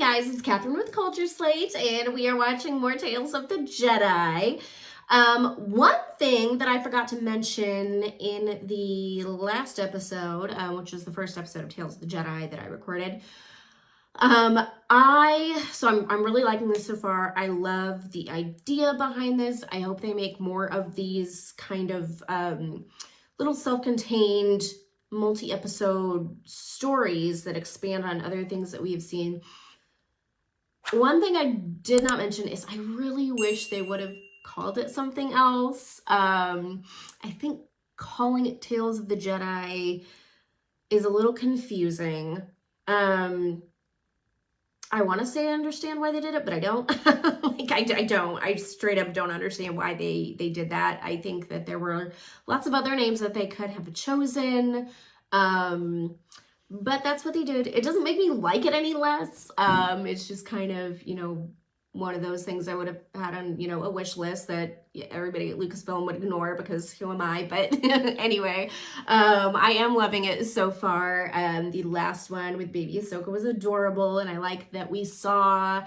guys, it's Catherine with Culture Slate, and we are watching more Tales of the Jedi. One thing that I forgot to mention in the last episode, which was the first episode of Tales of the Jedi that I recorded, I'm really liking this so far. I love the idea behind this. I hope they make more of these kind of little self-contained multi-episode stories that expand on other things that we have seen. One thing I did not mention is I really wish they would have called it something else. I think calling it Tales of the Jedi is a little confusing. I want to say I understand why they did it, but I don't. I don't. I straight up don't understand why they did that. I think that there were lots of other names that they could have chosen. But that's what they did. It doesn't make me like it any less. It's just kind of, one of those things I would have had on, a wish list that everybody at Lucasfilm would ignore because who am I? But anyway, I am loving it so far. The last one with baby Ahsoka was adorable, and I like that we saw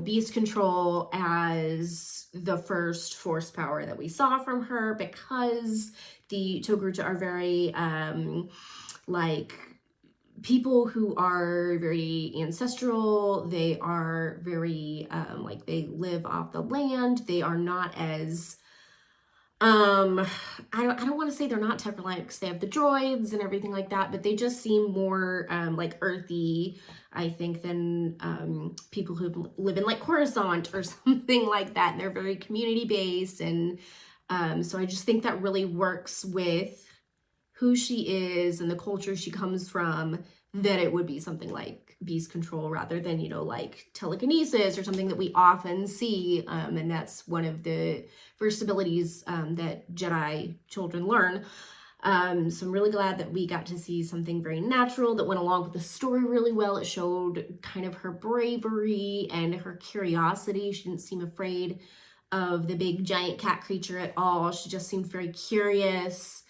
beast control as the first force power that we saw from her, because the Togruta are very people who are very ancestral. They are very they live off the land. They are not as I don't want to say they're not tech reliant because they have the droids and everything like that, but they just seem more earthy, I think, than people who live in Coruscant or something like that. And they're very community based, and so I just think that really works with who she is and the culture she comes from, that it would be something like beast control rather than, telekinesis or something that we often see. And that's one of the first abilities that Jedi children learn. So I'm really glad that we got to see something very natural that went along with the story really well. It showed kind of her bravery and her curiosity. She didn't seem afraid of the big giant cat creature at all. She just seemed very curious.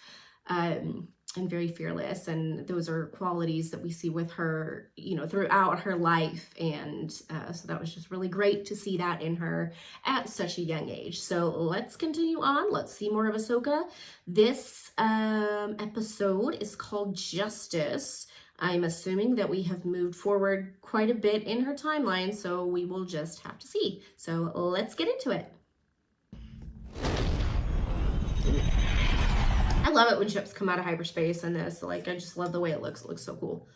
And very fearless, and those are qualities that we see with her, throughout her life, and so that was just really great to see that in her at such a young age. So let's continue on. Let's see more of Ahsoka. This episode is called Justice. I'm assuming that we have moved forward quite a bit in her timeline, so we will just have to see. So let's get into it. I love it when ships come out of hyperspace in this. I just love the way it looks. It looks so cool.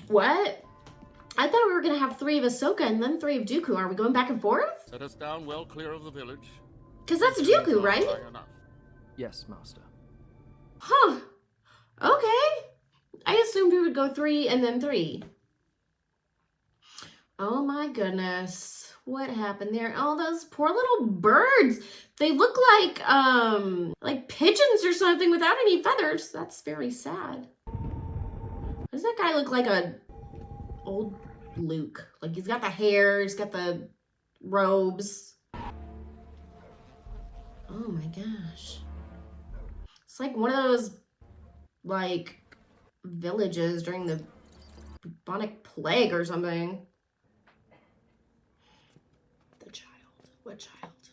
What? I thought we were going to have 3 of Ahsoka and then 3 of Dooku. Are we going back and forth? Set us down well clear of the village. Because that's Dooku, right? Yes, Master. Huh. Okay. I assumed we would go 3 and then 3. Oh my goodness. What happened there? Oh, those poor little birds. They look like pigeons or something without any feathers. That's very sad. Does that guy look like a old Luke? He's got the hair, he's got the robes. Oh my gosh. It's like one of those villages during the bubonic plague or something. What child?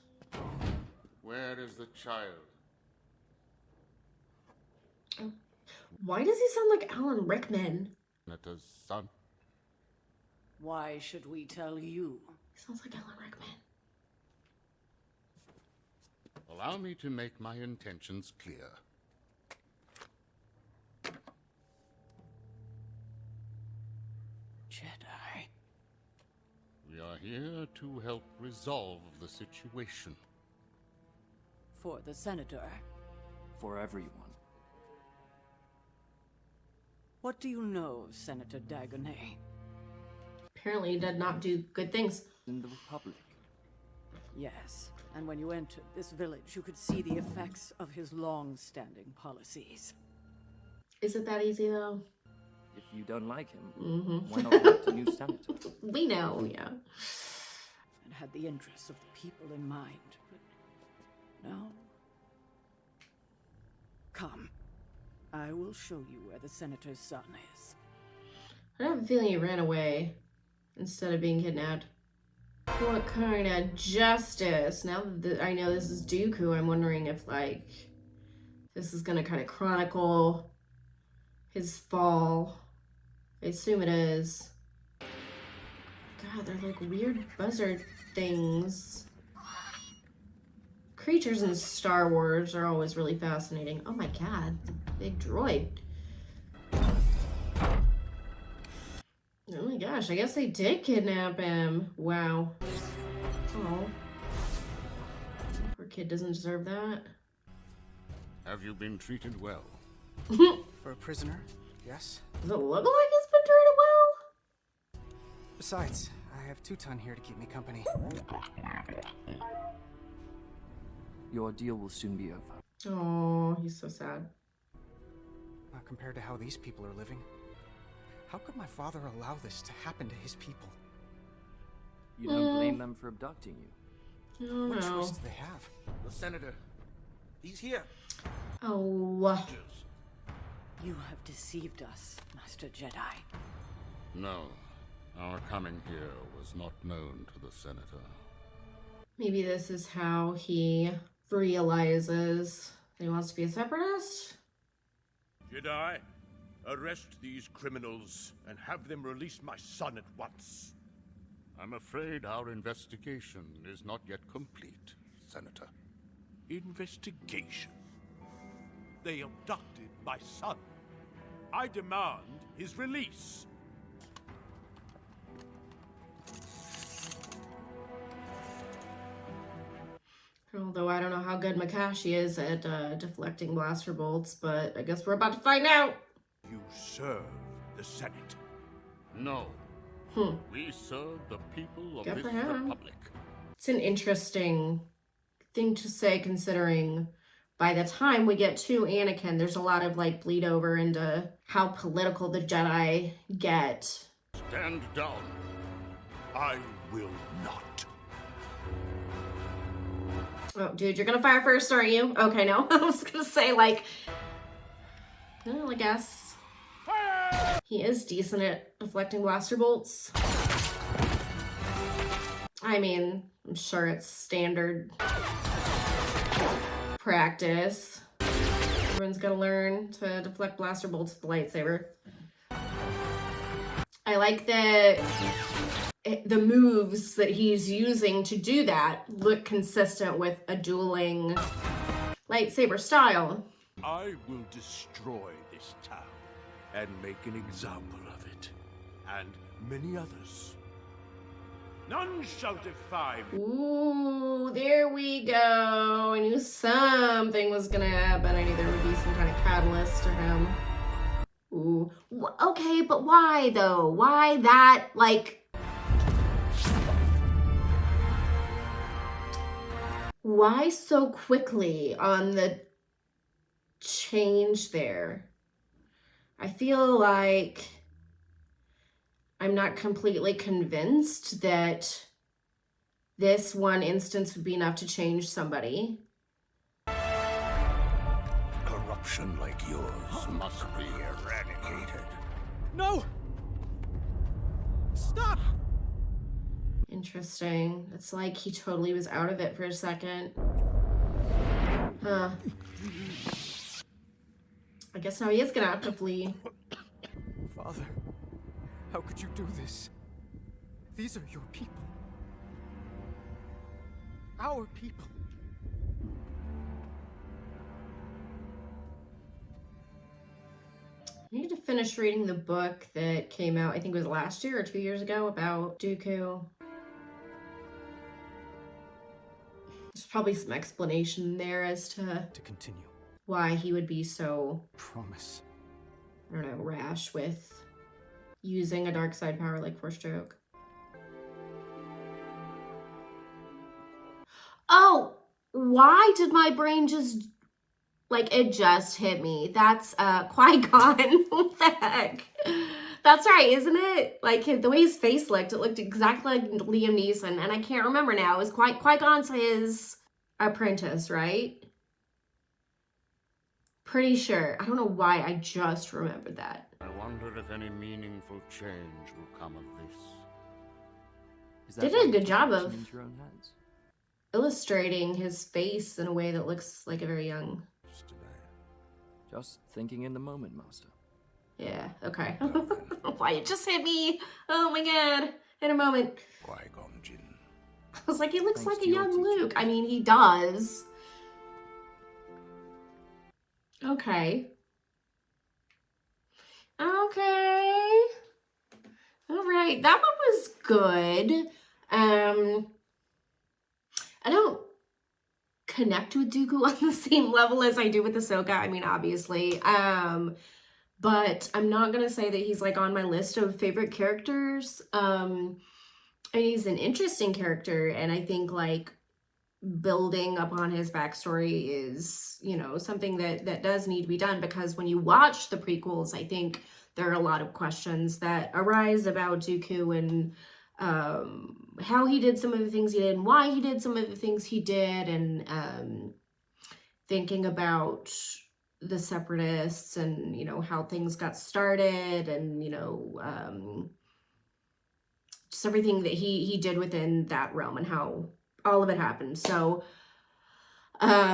Where is the child? Oh. Why does he sound like Alan Rickman? Senator's son. Why should we tell you? He sounds like Alan Rickman. Allow me to make my intentions clear. Jedi. We are here to help resolve the situation. For the Senator. For everyone. What do you know of Senator Dagonet? Apparently he did not do good things. In the Republic. Yes, and when you entered this village, you could see the effects of his long-standing policies. Is it that easy, though? If you don't like him, why not elect a new senator? We know, yeah. And had the interests of the people in mind, but no. Come. I will show you where the senator's son is. I have a feeling he ran away instead of being kidnapped. What kind of justice? Now that I know this is Dooku, I'm wondering if, like, this is gonna kind of chronicle his fall. I assume it is. God, they're like weird buzzard things. Creatures in Star Wars are always really fascinating. Oh my god, the big droid. Oh my gosh, I guess they did kidnap him. Wow. Oh. Poor kid doesn't deserve that. Have you been treated well? For a prisoner, yes. Does it look like he's been treated well? Besides, I have Teuton here to keep me company. Your ordeal will soon be over. Oh, he's so sad. Not compared to how these people are living. How could my father allow this to happen to his people? You don't blame them for abducting you. Oh What no. choice do they have? The senator. He's here. Oh. You have deceived us, Master Jedi. No. Our coming here was not known to the senator. Maybe this is how he realizes that he wants to be a separatist? Jedi, arrest these criminals and have them release my son at once. I'm afraid our investigation is not yet complete, Senator. Investigation? They abducted my son. I demand his release. Although I don't know how good Makashi is at deflecting blaster bolts, but I guess we're about to find out. You serve the Senate. No. We serve the people of Good this for him. republic. It's an interesting thing to say, considering by the time we get to Anakin, there's a lot of like bleed over into how political the Jedi get. Stand down. I will not. Oh, dude, you're gonna fire first, aren't you? Okay, no. I was gonna say, like, well, I guess he is decent at deflecting blaster bolts. I mean, I'm sure it's standard practice. Everyone's gotta learn to deflect blaster bolts with the lightsaber. I like that the moves that he's using to do that look consistent with a dueling lightsaber style. I will destroy this town and make an example of it, and many others. None shall defy me. Ooh, there we go. I knew something was gonna happen. I knew there would be some kind of catalyst to him. Ooh. Okay, but why though? Why that, like... Why so quickly on the change there? I feel like I'm not completely convinced that this one instance would be enough to change somebody. Corruption like yours must be eradicated. No! Stop! Interesting. It's like he totally was out of it for a second. Huh. I guess now he is gonna have to flee. Father, how could you do this? These are your people. Our people. I need to finish reading the book that came out, I think it was last year or 2 years ago, about Dooku. There's probably some explanation there as to continue. why he would be so, Promise. I don't know, rash with using a dark side power like Force Choke. Oh, why did my brain just, like, it just hit me? That's Qui-Gon. What the heck? That's right, isn't it? Like, the way his face looked, it looked exactly like Liam Neeson, and I can't remember now. It was Qui-Gon's his apprentice, right? Pretty sure. I don't know why I just remembered that. I wonder if any meaningful change will come of this. Is that They did why a you good took job action of into your own hands? illustrating his face in a way that looks like a very young. Just thinking in the moment, Master. Yeah, okay. Why it just hit me? Oh my god. In a moment. Qui-Gon Jinn. I was like, he looks Thanks like a to your young teachings. Luke. I mean, he does. Okay. Okay. All right. That one was good. I don't connect with Dooku on the same level as I do with Ahsoka. I mean, obviously. But I'm not gonna say that he's like on my list of favorite characters. And he's an interesting character, and I think like building upon his backstory is, you know, something that does need to be done, because when you watch the prequels, I think there are a lot of questions that arise about Dooku and how he did some of the things he did and why he did some of the things he did, and thinking about the Separatists and, you know, how things got started, and, you know, just everything that he did within that realm and how all of it happened. So I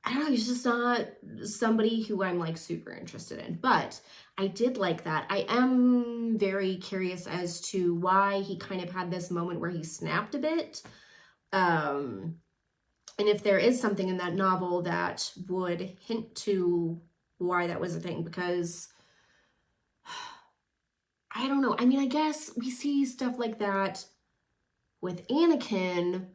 don't know, he's just not somebody who I'm like super interested in, but I did like that. I am very curious as to why he kind of had this moment where he snapped a bit. And if there is something in that novel that would hint to why that was a thing, because I don't know. I mean, I guess we see stuff like that with Anakin,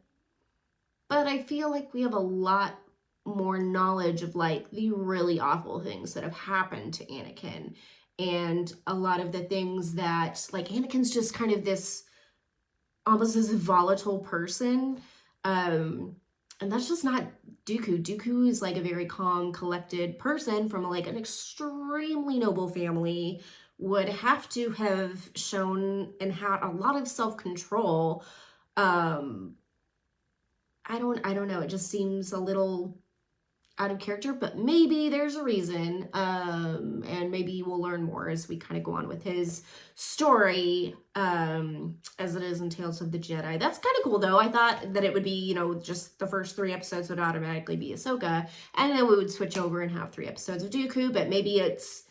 but I feel like we have a lot more knowledge of like the really awful things that have happened to Anakin, and a lot of the things that like Anakin's just kind of this almost this volatile person, and that's just not Dooku. Dooku is like a very calm, collected person from like an extremely noble family, would have to have shown and had a lot of self-control. I don't know. It just seems a little out of character, but maybe there's a reason. And maybe we'll learn more as we kind of go on with his story, as it is in Tales of the Jedi. That's kind of cool though. I thought that it would be, you know, just the first 3 episodes would automatically be Ahsoka, and then we would switch over and have 3 episodes of Dooku, but maybe it's,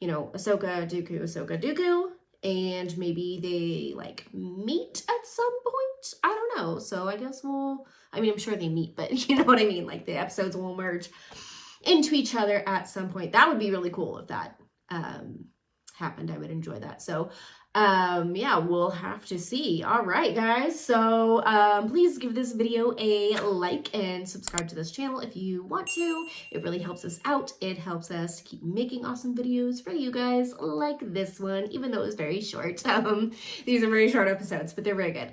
you know, Ahsoka, Dooku, and maybe they like meet at some point. I don't know. So I guess I mean, I'm sure they meet, but you know what I mean? Like the episodes will merge into each other at some point. That would be really cool if that happened. I would enjoy that. So yeah, we'll have to see. All right, guys. So please give this video a like and subscribe to this channel if you want to. It really helps us out. It helps us to keep making awesome videos for you guys like this one, even though it was very short. These are very short episodes, but they're very good.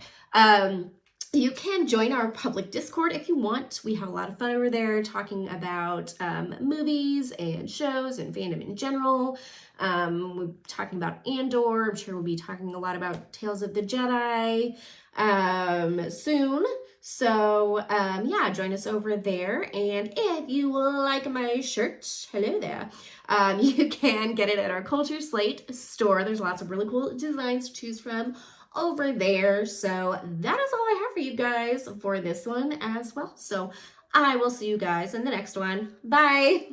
You can join our public Discord if you want. We have a lot of fun over there talking about movies and shows and fandom in general. We're talking about Andor. I'm sure we'll be talking a lot about Tales of the Jedi soon. So yeah, join us over there. And if you like my shirt, hello there, you can get it at our Culture Slate store. There's lots of really cool designs to choose from over there. So that is all I have for you guys for this one as well. So I will see you guys in the next one. Bye.